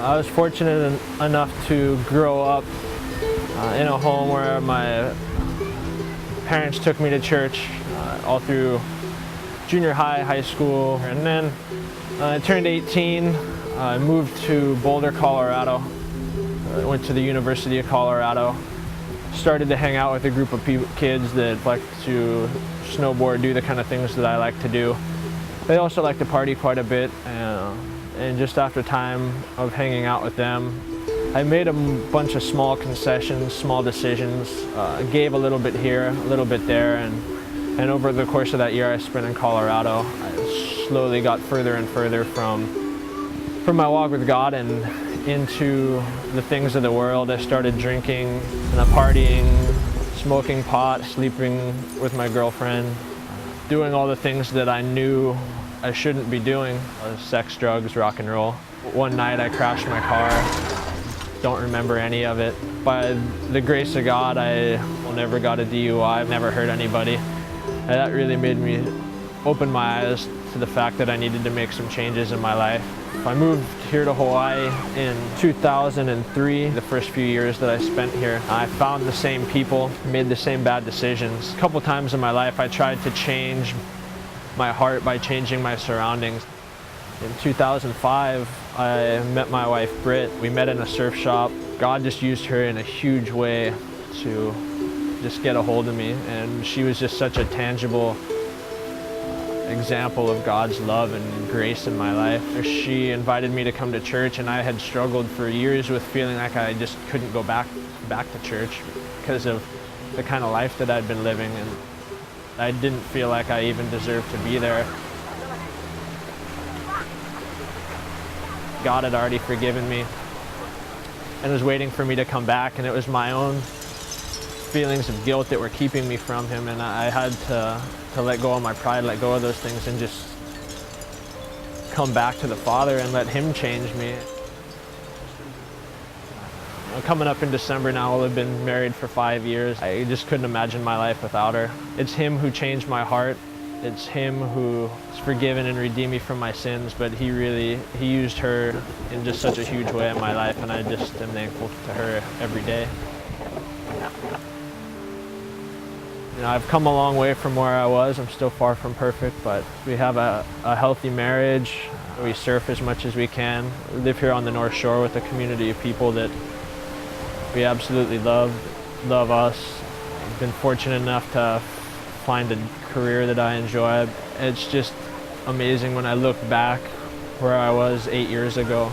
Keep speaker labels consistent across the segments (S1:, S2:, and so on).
S1: I was fortunate enough to grow up in a home where my parents took me to church all through junior high, high school, and then I turned 18. I moved to Boulder, Colorado. I went to the University of Colorado. Started to hang out with a group of kids that like to snowboard, do the kind of things that I like to do. They also like to party quite a bit, and just after time of hanging out with them, I made a bunch of small concessions, small decisions, gave a little bit here, a little bit there, and over the course of that year I spent in Colorado, I slowly got further and further from my walk with God and into the things of the world. I started drinking and partying, smoking pot, sleeping with my girlfriend, doing all the things that I knew I shouldn't be doing, sex, drugs, rock and roll. One night I crashed my car, don't remember any of it. By the grace of God, I never got a DUI, I've never hurt anybody. And that really made me open my eyes to the fact that I needed to make some changes in my life. I moved here to Hawaii in 2003, the first few years that I spent here. I found the same people, made the same bad decisions. A couple times in my life I tried to change my heart by changing my surroundings. In 2005, I met my wife, Britt. We met in a surf shop. God just used her in a huge way to just get a hold of me, and she was just such a tangible example of God's love and grace in my life. She invited me to come to church, and I had struggled for years with feeling like I just couldn't go back to church because of the kind of life that I'd been living, and I didn't feel like I even deserved to be there. God had already forgiven me and was waiting for me to come back, and it was my own feelings of guilt that were keeping me from Him, and I had to let go of my pride, let go of those things, and just come back to the Father and let Him change me. Coming up in December now, we'll have been married for 5 years. I just couldn't imagine my life without her. It's Him who changed my heart. It's Him who has forgiven and redeemed me from my sins, but He used her in just such a huge way in my life, and I just am thankful to her every day. You know, I've come a long way from where I was. I'm still far from perfect, but we have a healthy marriage. We surf as much as we can. We live here on the North Shore with a community of people that we absolutely love us. I've been fortunate enough to find a career that I enjoy. It's just amazing when I look back where I was 8 years ago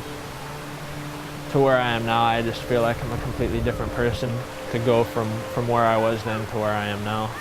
S1: to where I am now. I just feel like I'm a completely different person to go from where I was then to where I am now.